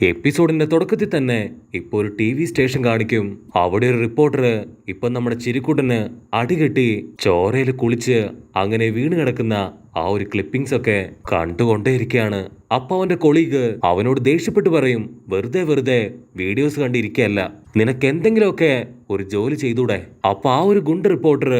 എപ്പിസോഡിന്റെ തുടക്കത്തിൽ തന്നെ ഇപ്പൊ ഒരു ടി.വി സ്റ്റേഷൻ കാണിക്കും. അവിടെ ഒരു റിപ്പോർട്ടർ ഇപ്പൊ നമ്മുടെ ചിരിക്കുട്ടന് അടികെട്ടി ചോരയിൽ കുളിച്ച് അങ്ങനെ വീണ് കിടക്കുന്ന ആ ഒരു ക്ലിപ്പിംഗ്സ് ഒക്കെ കണ്ടുകൊണ്ടേയിരിക്കുകയാണ്. അപ്പൊ അവന്റെ കൊളീഗ് അവനോട് ദേഷ്യപ്പെട്ട് പറയും, വെറുതെ വെറുതെ വീഡിയോസ് കണ്ടിരിക്കുകയല്ല, നിനക്ക് എന്തെങ്കിലുമൊക്കെ ഒരു ജോലി ചെയ്തൂടെ. അപ്പൊ ആ ഒരു ഗുണ്ട് റിപ്പോർട്ടർ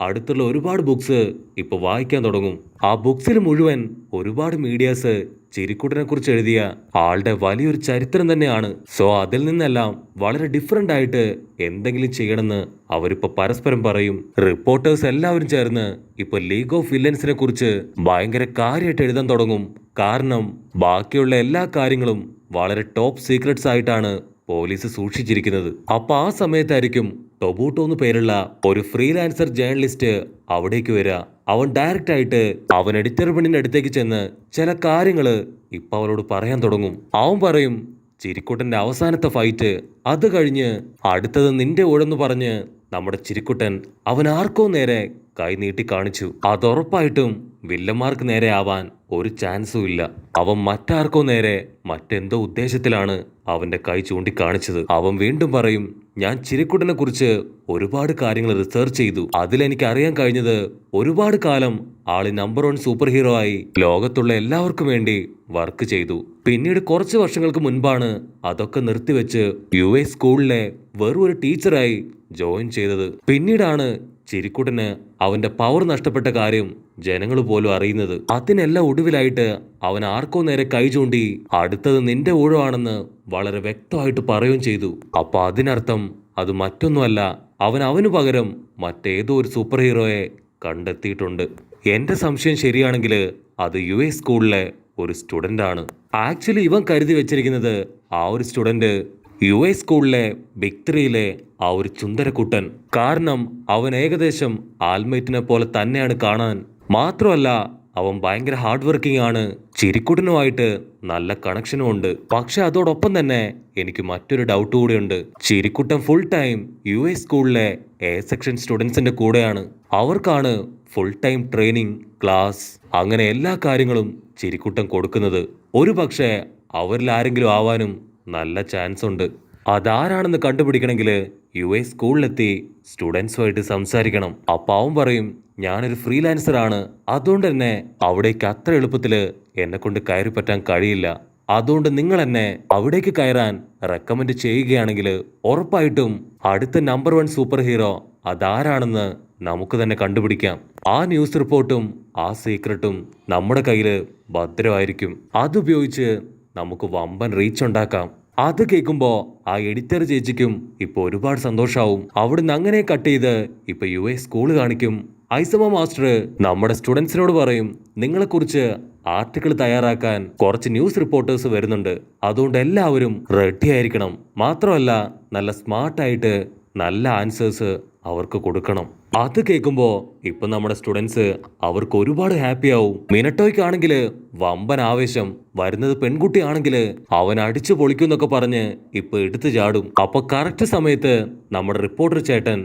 അടുത്തുള്ള ഒരുപാട് ബുക്സ് ഇപ്പൊ വായിക്കാൻ തുടങ്ങും. ആ ബുക്സിൽ മുഴുവൻ ഒരുപാട് മീഡിയാസ് ചിരിക്കുട്ടനെ കുറിച്ച് എഴുതിയ ആളുടെ വലിയൊരു ചരിത്രം തന്നെയാണ്. സോ അതിൽ നിന്നെല്ലാം വളരെ ഡിഫറെന്റ് ആയിട്ട് എന്തെങ്കിലും ചെയ്യണമെന്ന് അവരിപ്പോ പരസ്പരം പറയും. റിപ്പോർട്ടേഴ്സ് എല്ലാവരും ചേർന്ന് ഇപ്പൊ ലീഗ് ഓഫ് വില്ലൻസിനെ കുറിച്ച് ഭയങ്കര കാര്യമായിട്ട് എഴുതാൻ തുടങ്ങും. കാരണം ബാക്കിയുള്ള എല്ലാ കാര്യങ്ങളും വളരെ ടോപ്പ് സീക്രട്സ് ആയിട്ടാണ് പോലീസ് സൂക്ഷിച്ചിരിക്കുന്നത്. അപ്പൊ ആ സമയത്തായിരിക്കും ടൊബൂട്ടോ എന്ന് പേരുള്ള ഒരു ഫ്രീലാൻസർ ജേർണലിസ്റ്റ് അവിടേക്ക് വരിക. അവൻ ഡയറക്റ്റ് ആയിട്ട് അവൻ എഡിറ്റർ പെണ്ണിന്റെ അടുത്തേക്ക് ചെന്ന് ചില കാര്യങ്ങള് ഇപ്പൊ അവളോട് പറയാൻ തുടങ്ങും. അവൻ പറയും, ചിരിക്കുട്ടന്റെ അവസാനത്തെ ഫൈറ്റ് അത് കഴിഞ്ഞ് അടുത്തത് നിന്റെ ഊഴെന്ന് പറഞ്ഞ് നമ്മുടെ ചിരിക്കുട്ടൻ അവൻ ആർക്കോ നേരെ കൈ നീട്ടി കാണിച്ചു. അതുറപ്പായിട്ടും വില്ലന്മാർക്ക് നേരെ ആവാൻ ഒരു ചാൻസും ഇല്ല. അവൻ മറ്റാർക്കോ നേരെ മറ്റെന്തോ ഉദ്ദേശത്തിലാണ് അവന്റെ കൈ ചൂണ്ടിക്കാണിച്ചത്. അവൻ വീണ്ടും പറയും, ഞാൻ ചിരിക്കുട്ടനെ കുറിച്ച് ഒരുപാട് കാര്യങ്ങൾ റിസർച്ച് ചെയ്തു. അതിലെനിക്ക് അറിയാൻ കഴിഞ്ഞത് ഒരുപാട് കാലം ആള് നമ്പർ 1 സൂപ്പർ ഹീറോ ആയി ലോകത്തുള്ള എല്ലാവർക്കും വേണ്ടി വർക്ക് ചെയ്തു. പിന്നീട് കുറച്ച് വർഷങ്ങൾക്ക് മുൻപാണ് അതൊക്കെ നിർത്തിവെച്ച് US സ്കൂളിലെ വെറും ഒരു ടീച്ചറായി ജോയിൻ ചെയ്തത്. പിന്നീടാണ് ചിരിക്കുട്ടന് അവന്റെ പവർ നഷ്ടപ്പെട്ട കാര്യം ജനങ്ങൾ പോലും അറിയുന്നത്. അതിനെല്ലാം ഒടുവിലായിട്ട് അവൻ ആർക്കോ നേരെ കൈ ചൂണ്ടി അടുത്തത് നിന്റെ ഊഴമാണെന്ന് വളരെ വ്യക്തമായിട്ട് പറയുകയും ചെയ്തു. അപ്പൊ അതിനർത്ഥം അത് മറ്റൊന്നുമല്ല, അവനു പകരം മറ്റേതോ ഒരു സൂപ്പർ ഹീറോയെ കണ്ടെത്തിയിട്ടുണ്ട്. എന്റെ സംശയം ശരിയാണെങ്കിൽ അത് US സ്കൂളിലെ ഒരു സ്റ്റുഡന്റ് ആണ്. ആക്ച്വലി ഇവൻ കരുതി വെച്ചിരിക്കുന്നത് ആ ഒരു സ്റ്റുഡന്റ് US സ്കൂളിലെ ബിഗ് 3യിലെ ആ ഒരു ചുന്ദരക്കുട്ടൻ. കാരണം അവൻ ഏകദേശം ആൽമൈറ്റിനെ പോലെ തന്നെയാണ് കാണാൻ. മാത്രമല്ല അവൻ ഭയങ്കര ഹാർഡ് വർക്കിംഗ് ആണ്. ചിരിക്കുട്ടനുമായിട്ട് നല്ല കണക്ഷനും ഉണ്ട്. പക്ഷെ അതോടൊപ്പം തന്നെ എനിക്ക് മറ്റൊരു ഡൗട്ട് കൂടിയുണ്ട്. ചിരിക്കുട്ടൻ ഫുൾ ടൈം US സ്കൂളിലെ A സെക്ഷൻ സ്റ്റുഡൻസിന്റെ കൂടെയാണ്. അവർക്കാണ് ഫുൾ ടൈം ട്രെയിനിങ്, ക്ലാസ്, അങ്ങനെ എല്ലാ കാര്യങ്ങളും ചിരിക്കുട്ടൻ കൊടുക്കുന്നത്. ഒരു പക്ഷേ അവരിൽ ആരെങ്കിലും ആവാനും നല്ല ചാൻസ് ഉണ്ട്. അതാരാണെന്ന് കണ്ടുപിടിക്കണമെങ്കിൽ US സ്കൂളിലെത്തി സ്റ്റുഡൻസുമായിട്ട് സംസാരിക്കണം. അപ്പൊ അവൻ പറയും, ഞാനൊരു ഫ്രീലാൻസർ ആണ്, അതുകൊണ്ട് തന്നെ അവിടേക്ക് അത്ര എളുപ്പത്തില് എന്നെ കൊണ്ട് കയറി പറ്റാൻ കഴിയില്ല. അതുകൊണ്ട് നിങ്ങൾ എന്നെ അവിടേക്ക് കയറാൻ റെക്കമെൻഡ് ചെയ്യുകയാണെങ്കിൽ ഉറപ്പായിട്ടും അടുത്ത നമ്പർ 1 സൂപ്പർ ഹീറോ അതാരാണെന്ന് നമുക്ക് തന്നെ കണ്ടുപിടിക്കാം. ആ ന്യൂസ് റിപ്പോർട്ടും ആ സീക്രട്ടും നമ്മുടെ കയ്യില് ഭദ്രമായിരിക്കും. അതുപയോഗിച്ച് നമുക്ക് വമ്പൻ റീച്ച് ഉണ്ടാക്കാം. അത് കേൾക്കുമ്പോ ആ എഡിറ്റർ ചേച്ചിക്കും ഇപ്പൊ ഒരുപാട് സന്തോഷാവും. അവിടുന്ന് അങ്ങനെ കട്ട് ചെയ്ത് ഇപ്പൊ US സ്കൂള് കാണിക്കും. ഐസമ മാസ്റ്റർ നമ്മുടെ സ്റ്റുഡൻസിനോട് പറയും, നിങ്ങളെക്കുറിച്ച് ആർട്ടിക്കിൾ തയ്യാറാക്കാൻ കുറച്ച് ന്യൂസ് റിപ്പോർട്ടേഴ്സ് വരുന്നുണ്ട്, അതുകൊണ്ട് എല്ലാവരും റെഡി ആയിരിക്കണം. മാത്രമല്ല നല്ല സ്മാർട്ടായിട്ട് നല്ല ആൻസേഴ്സ് അവർക്ക് കൊടുക്കണം. അത് കേൾക്കുമ്പോ ഇപ്പൊ നമ്മുടെ സ്റ്റുഡൻസ് അവർക്ക് ഒരുപാട് ഹാപ്പി ആവും. മിനട്ടോയ്ക്കാണെങ്കിൽ വമ്പൻ ആവേശം, വരുന്നത് പെൺകുട്ടിയാണെങ്കിൽ അവൻ അടിച്ചു പൊളിക്കുന്നൊക്കെ പറഞ്ഞ് ഇപ്പൊ എടുത്തു ചാടും. അപ്പൊ കറക്റ്റ് സമയത്ത് നമ്മുടെ റിപ്പോർട്ടർ ചേട്ടൻ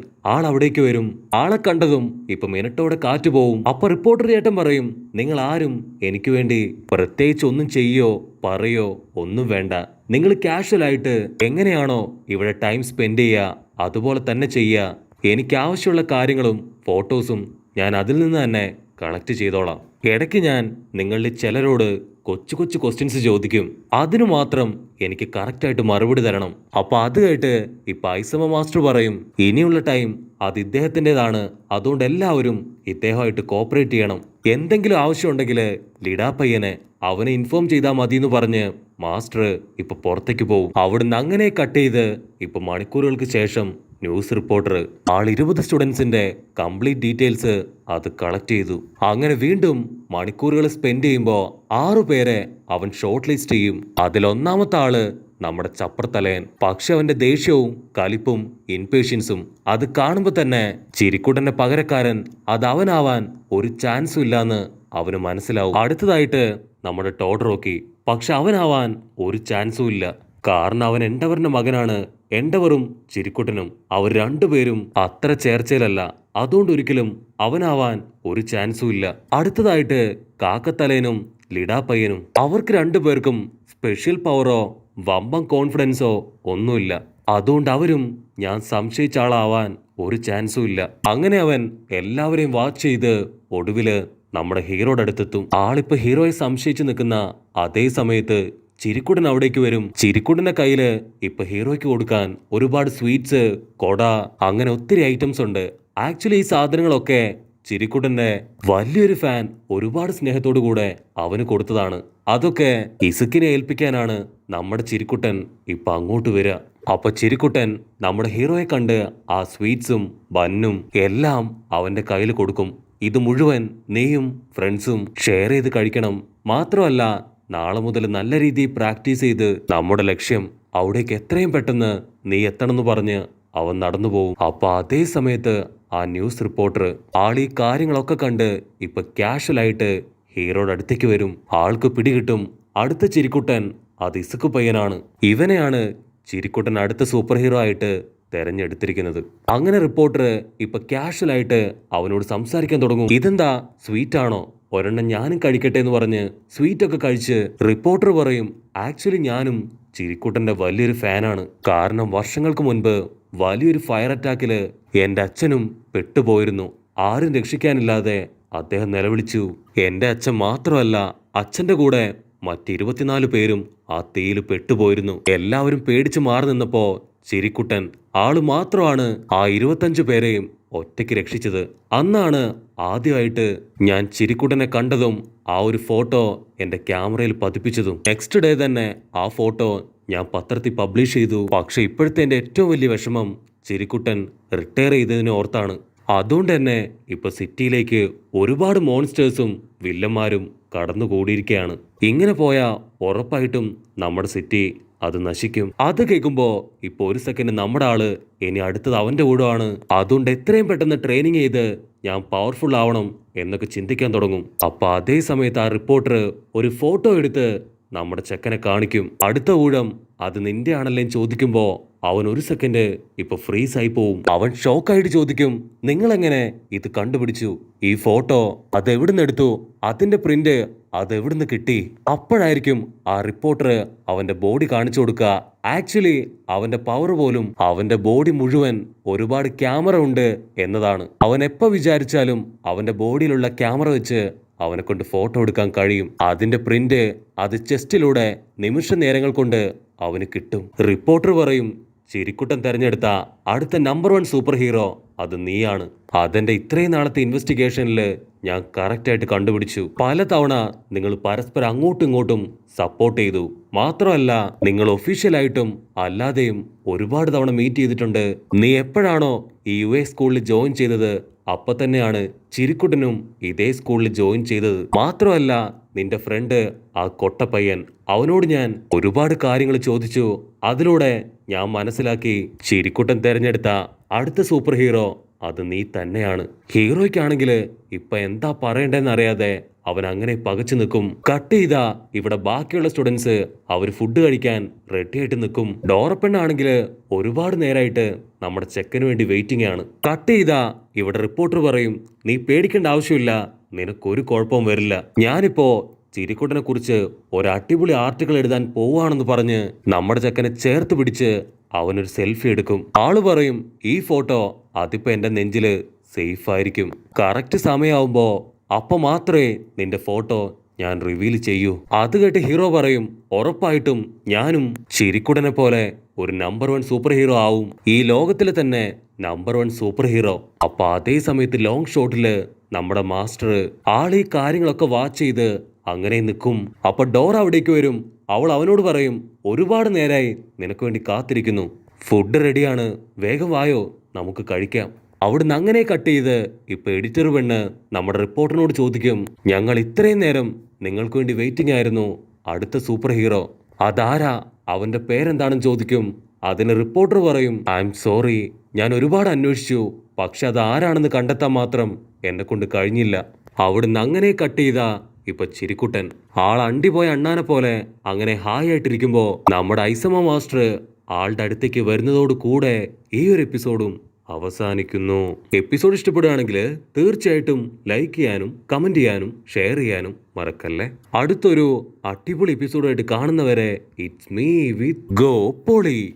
അവിടേക്ക് വരും. ആളെ കണ്ടതും ഇപ്പൊ മിനട്ടോടെ കാറ്റ് പോവും. അപ്പൊ റിപ്പോർട്ടർ ചേട്ടൻ പറയും, നിങ്ങൾ ആരും എനിക്ക് വേണ്ടി പ്രത്യേകിച്ച് ഒന്നും ചെയ്യോ പറയോ ഒന്നും വേണ്ട. നിങ്ങൾ കാഷ്വൽ ആയിട്ട് എങ്ങനെയാണോ ഇവിടെ ടൈം സ്പെൻഡ് ചെയ്യുക അതുപോലെ തന്നെ ചെയ്യുക. എനിക്ക് ആവശ്യമുള്ള കാര്യങ്ങളും ഫോട്ടോസും ഞാൻ അതിൽ നിന്ന് തന്നെ കളക്ട് ചെയ്തോളാം. ഇടയ്ക്ക് ഞാൻ നിങ്ങളിൽ ചിലരോട് കൊച്ചു കൊച്ചു ക്വസ്റ്റ്യൻസ് ചോദിക്കും, അതിനു മാത്രം എനിക്ക് കറക്റ്റായിട്ട് മറുപടി തരണം. അപ്പൊ അത് കേട്ട് ഇപ്പൊ ഐസമ മാസ്റ്റർ പറയും, ഇനിയുള്ള ടൈം അത് ഇദ്ദേഹത്തിൻ്റെതാണ്, അതുകൊണ്ട് എല്ലാവരും ഇദ്ദേഹമായിട്ട് കോപ്പറേറ്റ് ചെയ്യണം. എന്തെങ്കിലും ആവശ്യമുണ്ടെങ്കിൽ ലിഡാപ്പയ്യനെ അവനെ ഇൻഫോം ചെയ്താൽ മതി എന്ന് പറഞ്ഞ് മാസ്റ്റർ ഇപ്പൊ പുറത്തേക്ക് പോകും. അവിടുന്ന് അങ്ങനെ കട്ട് ചെയ്ത് ഇപ്പൊ മണിക്കൂറുകൾക്ക് ശേഷം ന്യൂസ് റിപ്പോർട്ടർ 20 സ്റ്റുഡൻസിന്റെ കംപ്ലീറ്റ് ഡീറ്റെയിൽസ് അത് കളക്ട് ചെയ്തു. അങ്ങനെ വീണ്ടും മണിക്കൂറുകൾ സ്പെൻഡ് ചെയ്യുമ്പോൾ 6 പേരെ അവൻ ഷോർട്ട് ലിസ്റ്റ് ചെയ്യും. അതിലൊന്നാമത്തെ ആള് നമ്മുടെ ചപ്രത്തലയൻ. പക്ഷെ അവന്റെ ദേഷ്യവും കലിപ്പും ഇൻപേഷ്യൻസും അത് കാണുമ്പോൾ തന്നെ ചിരിക്കുട്ടന്റെ പകരക്കാരൻ അത് അവനാവാൻ ഒരു ചാൻസും ഇല്ലാന്ന് അവന് മനസ്സിലാവും. അടുത്തതായിട്ട് നമ്മുടെ ടോഡറോക്കി. പക്ഷെ അവനാവാൻ ഒരു ചാൻസും ഇല്ല. കാരണം അവൻ എൻഡവറിന്റെ മകനാണ്. എൻഡവറും ചിരിക്കുട്ടനും അവർ രണ്ടുപേരും അത്ര ചേർച്ചയിലല്ല. അതുകൊണ്ട് ഒരിക്കലും അവനാവാൻ ഒരു ചാൻസും ഇല്ല. അടുത്തതായിട്ട് കാക്കത്തലേനും ലിഡാപ്പയ്യനും. അവർക്ക് രണ്ടുപേർക്കും സ്പെഷ്യൽ പവറോ വമ്പൻ കോൺഫിഡൻസോ ഒന്നുമില്ല. അതുകൊണ്ട് അവരും ഞാൻ സംശയിച്ച ആളാവാൻ ഒരു ചാൻസും ഇല്ല. അങ്ങനെ അവൻ എല്ലാവരെയും വാച്ച് ചെയ്ത് ഒടുവില് നമ്മുടെ ഹീറോയുടെ അടുത്തെത്തും. ആളിപ്പോ ഹീറോയെ സംശയിച്ച് നിൽക്കുന്ന അതേ സമയത്ത് ചിരിക്കുടൻ അവിടേക്ക് വരും. ചിരിക്കുടന്റെ കയ്യില് ഇപ്പൊ ഹീറോയ്ക്ക് കൊടുക്കാൻ ഒരുപാട് സ്വീറ്റ്സ്, കൊട, അങ്ങനെ ഒത്തിരി ഐറ്റംസ് ഉണ്ട്. ആക്ച്വലി ഈ സാധനങ്ങളൊക്കെ ചിരിക്കുടന്റെ വലിയൊരു ഫാൻ ഒരുപാട് സ്നേഹത്തോടു കൂടെ അവന് കൊടുത്തതാണ്. അതൊക്കെ ഇസുക്കിനെ ഏൽപ്പിക്കാനാണ് നമ്മുടെ ചിരിക്കുട്ടൻ ഇപ്പൊ അങ്ങോട്ട് വരിക. അപ്പൊ ചിരിക്കുട്ടൻ നമ്മുടെ ഹീറോയെ കണ്ട് ആ സ്വീറ്റ്സും ബന്നും എല്ലാം അവന്റെ കയ്യിൽ കൊടുക്കും. ഇത് മുഴുവൻ നീയും ഫ്രണ്ട്സും ഷെയർ ചെയ്ത് കഴിക്കണം. മാത്രമല്ല നാളെ മുതൽ നല്ല രീതിയിൽ പ്രാക്ടീസ് ചെയ്ത് നമ്മുടെ ലക്ഷ്യം അവിടേക്ക് എത്രയും പെട്ടെന്ന് നീ എത്തണമെന്ന് പറഞ്ഞ് അവൻ നടന്നു പോകും. അപ്പൊ അതേ സമയത്ത് ആ ന്യൂസ് റിപ്പോർട്ടർ ആൾ ഈ കാര്യങ്ങളൊക്കെ കണ്ട് ഇപ്പൊ കാഷ്വലായിട്ട് ഹീറോയുടെ അടുത്തേക്ക് വരും. ആൾക്ക് പിടികിട്ടും അടുത്ത ചിരിക്കുട്ടൻ അത് ഇസുക്ക് പയ്യനാണ്. ഇവനെയാണ് ചിരിക്കുട്ടൻ അടുത്ത സൂപ്പർ ഹീറോ ആയിട്ട് തെരഞ്ഞെടുത്തിരിക്കുന്നത്. അങ്ങനെ റിപ്പോർട്ടർ ഇപ്പൊ കാഷ്വലായിട്ട് അവനോട് സംസാരിക്കാൻ തുടങ്ങും. ഇതെന്താ സ്വീറ്റ് ആണോ? ഒരെണ്ണം ഞാനും കഴിക്കട്ടെ എന്ന് പറഞ്ഞ് സ്വീറ്റൊക്കെ കഴിച്ച് റിപ്പോർട്ടർ പറയും, ആക്ച്വലി ഞാനും ചിരിക്കുട്ടന്റെ വലിയൊരു ഫാനാണ്. കാരണം വർഷങ്ങൾക്ക് മുൻപ് വലിയൊരു ഫയർ അറ്റാക്കില് എന്റെ അച്ഛനും പെട്ടുപോയിരുന്നു. ആരും രക്ഷിക്കാനില്ലാതെ അദ്ദേഹം നിലവിളിച്ചു. എന്റെ അച്ഛൻ മാത്രമല്ല, അച്ഛന്റെ കൂടെ മറ്റ് 24 പേരും ആ തീയിൽ പെട്ടുപോയിരുന്നു. എല്ലാവരും പേടിച്ചു മാറി നിന്നപ്പോ ചിരിക്കുട്ടൻ ആള് മാത്രമാണ് ആ 25 പേരെയും ഒറ്റയ്ക്ക് രക്ഷിച്ചത്. അന്നാണ് ആദ്യമായിട്ട് ഞാൻ ചിരിക്കുട്ടനെ കണ്ടതും ആ ഒരു ഫോട്ടോ എന്റെ ക്യാമറയിൽ പതിപ്പിച്ചതും. നെക്സ്റ്റ് ഡേ തന്നെ ആ ഫോട്ടോ ഞാൻ പത്രത്തിൽ പബ്ലിഷ് ചെയ്തു. പക്ഷെ ഇപ്പോഴത്തെ എന്റെ ഏറ്റവും വലിയ വിഷമം ചിരിക്കുട്ടൻ റിട്ടയർ ചെയ്തതിനെ ഓർത്താണ്. അതുകൊണ്ട് തന്നെ ഇപ്പൊ സിറ്റിയിലേക്ക് ഒരുപാട് മോൺസ്റ്റേഴ്സും വില്ലന്മാരും കടന്നുകൂടിയിരിക്കുകയാണ്. ഇങ്ങനെ പോയാ ഉറപ്പായിട്ടും നമ്മുടെ സിറ്റി അത് നശിക്കും. അത് കേൾക്കുമ്പോ ഇപ്പൊ ഒരു സെക്കൻഡ് നമ്മുടെ ആള് ഇനി അടുത്തത് അവന്റെ കൂടാണ്. അതുകൊണ്ട് എത്രയും പെട്ടെന്ന് ട്രെയിനിങ് ചെയ്ത് ഞാൻ പവർഫുൾ ആവണം എന്നൊക്കെ ചിന്തിക്കാൻ തുടങ്ങും. അപ്പൊ അതേ സമയത്ത് ആ റിപ്പോർട്ടർ ഒരു ഫോട്ടോ എടുത്ത് നമ്മുടെ ചെക്കനെ കാണിക്കും. അടുത്ത ഊഴം അത് നിന്റെ ആണല്ലേ ചോദിക്കുമ്പോ അവൻ ഒരു സെക്കൻഡ് ഇപ്പൊ ഫ്രീസ് ആയി പോവും. അവൻ ഷോക്കായിട്ട് ചോദിക്കും, നിങ്ങൾ എങ്ങനെ ഇത് കണ്ടുപിടിച്ചു? ഈ ഫോട്ടോ അത് എവിടുന്ന് എടുത്തു? അതിന്റെ പ്രിന്റ് അത് എവിടുന്ന് കിട്ടി? അപ്പോഴായിരിക്കും ആ റിപ്പോർട്ടർ അവന്റെ ബോഡി കാണിച്ചു കൊടുക്കുക. ആക്ച്വലി അവന്റെ പവർ പോലും അവന്റെ ബോഡി മുഴുവൻ ഒരുപാട് ക്യാമറ ഉണ്ട് എന്നതാണ്. അവൻ എപ്പോ വിചാരിച്ചാലും അവന്റെ ബോഡിയിലുള്ള ക്യാമറ വെച്ച് അവനെ കൊണ്ട് ഫോട്ടോ എടുക്കാൻ കഴിയും. അതിന്റെ പ്രിന്റ് അത് ചെസ്റ്റിലൂടെ നിമിഷ നേരങ്ങൾ കൊണ്ട് അവന് കിട്ടും. റിപ്പോർട്ടർ പറയും, ചിരിക്കുട്ടൻ തെരഞ്ഞെടുത്ത അടുത്ത നമ്പർ 1 സൂപ്പർ ഹീറോ അത് നീയാണ്. അതെന്റെ ഇത്രയും നാളത്തെ ഇൻവെസ്റ്റിഗേഷനിൽ ഞാൻ കറക്റ്റായിട്ട് കണ്ടുപിടിച്ചു. പലതവണ നിങ്ങൾ പരസ്പരം അങ്ങോട്ടും ഇങ്ങോട്ടും സപ്പോർട്ട് ചെയ്തു. മാത്രമല്ല നിങ്ങൾ ഒഫീഷ്യലായിട്ടും അല്ലാതെയും ഒരുപാട് തവണ മീറ്റ് ചെയ്തിട്ടുണ്ട്. നീ എപ്പോഴാണോ ഈ US സ്കൂളിൽ ജോയിൻ ചെയ്തത് അപ്പൊ തന്നെയാണ് ചിരിക്കുട്ടനും ഇതേ സ്കൂളിൽ ജോയിൻ ചെയ്തത്. മാത്രമല്ല നിന്റെ ഫ്രണ്ട് ആ കൊട്ടപ്പയ്യൻ, അവനോട് ഞാൻ ഒരുപാട് കാര്യങ്ങൾ ചോദിച്ചു. അതിലൂടെ ഞാൻ മനസ്സിലാക്കി ചിരിക്കുട്ടൻ തെരഞ്ഞെടുത്ത അടുത്ത സൂപ്പർ ഹീറോ അത് നീ തന്നെയാണ്. ഹീറോയ്ക്കാണെങ്കിൽ ഇപ്പൊ എന്താ പറയണ്ടെന്ന് അറിയാതെ അവൻ അങ്ങനെ പകച്ചു നിൽക്കും. കട്ട് ചെയ്താ ഇവിടെ ബാക്കിയുള്ള സ്റ്റുഡൻസ് അവർ ഫുഡ് കഴിക്കാൻ റെഡി ആയിട്ട് നിൽക്കും. ഡോറപ്പെണ്ണാണെങ്കിൽ ഒരുപാട് നേരമായിട്ട് നമ്മുടെ ചെക്കന് വേണ്ടി വെയിറ്റിംഗ് ആണ്. കട്ട് ചെയ്താ ഇവിടെ റിപ്പോർട്ടർ പറയും, നീ പേടിക്കേണ്ട ആവശ്യമില്ല, നിനക്കൊരു കുഴപ്പവും വരില്ല. ഞാനിപ്പോ ചിരിക്കുട്ടനെ കുറിച്ച് ഒരു അടിപൊളി ആർട്ടിക്കിൾ എഴുതാൻ പോവാണെന്ന് പറഞ്ഞ് നമ്മുടെ ചെക്കനെ ചേർത്ത് പിടിച്ച് അവനൊരു സെൽഫി എടുക്കും. ആള് പറയും, ഈ ഫോട്ടോ അതിപ്പോ എന്റെ നെഞ്ചില് സേഫ് ആയിരിക്കും. കറക്റ്റ് സമയമാവുമ്പോ അപ്പൊ മാത്രമേ നിന്റെ ഫോട്ടോ ഞാൻ റിവീൽ ചെയ്യൂ. അത് കേട്ട് ഹീറോ പറയും, ഉറപ്പായിട്ടും ഞാനും ചിരിക്കുടനെ പോലെ ഒരു നമ്പർ 1 സൂപ്പർ ഹീറോ ആവും. ഈ ലോകത്തിലെ തന്നെ നമ്പർ 1 സൂപ്പർ ഹീറോ. അപ്പൊ അതേ സമയത്ത് ലോങ് ഷോട്ടില് നമ്മുടെ മാസ്റ്റർ ആളീ കാര്യങ്ങളൊക്കെ വാച്ച് ചെയ്ത് അങ്ങനെ നിൽക്കും. അപ്പൊ ഡോർ അവിടേക്ക് വരും. അവൾ അവനോട് പറയും, ഒരുപാട് നേരായി നിനക്ക് വേണ്ടി കാത്തിരിക്കുന്നു, ഫുഡ് റെഡിയാണ്, വേഗം വായോ, നമുക്ക് കഴിക്കാം. അവിടുന്ന് അങ്ങനെ കട്ട് ചെയ്ത് ഇപ്പൊ എഡിറ്റർ പെണ്ണ് നമ്മുടെ റിപ്പോർട്ടറിനോട് ചോദിക്കും, ഞങ്ങൾ ഇത്രയും നേരം നിങ്ങൾക്ക് വേണ്ടി വെയിറ്റിംഗ് ആയിരുന്നു, അടുത്ത സൂപ്പർ ഹീറോ അതാരാ, അവന്റെ പേരെന്താണെന്ന് ചോദിക്കും. അതിന് റിപ്പോർട്ടർ പറയും, ഐ എം സോറി, ഞാൻ ഒരുപാട് അന്വേഷിച്ചു, പക്ഷെ അത് ആരാണെന്ന് കണ്ടെത്താൻ മാത്രം എന്നെ കൊണ്ട് കഴിഞ്ഞില്ല. അവിടുന്ന് അങ്ങനെ കട്ട് ചെയ്താ ഇപ്പൊ ചിരിക്കുട്ടൻ ആൾ അണ്ടിപോയ അണ്ണാനെ പോലെ അങ്ങനെ ഹായ് ആയിട്ടിരിക്കുമ്പോ നമ്മുടെ ഐസമ മാസ്റ്റർ ആളുടെ അടുത്തേക്ക് വരുന്നതോട് കൂടെ ഈ ഒരു എപ്പിസോഡും അവസാനിക്കുന്നു. എപ്പിസോഡ് ഇഷ്ടപ്പെടുകയാണെങ്കിൽ തീർച്ചയായിട്ടും ലൈക്ക് ചെയ്യാനും കമന്റ് ചെയ്യാനും ഷെയർ ചെയ്യാനും മറക്കല്ലേ. അടുത്തൊരു അടിപൊളി എപ്പിസോഡായിട്ട് കാണുന്നവരെ ഇറ്റ്സ് മീ വിത്ത് ഗോ പോളി.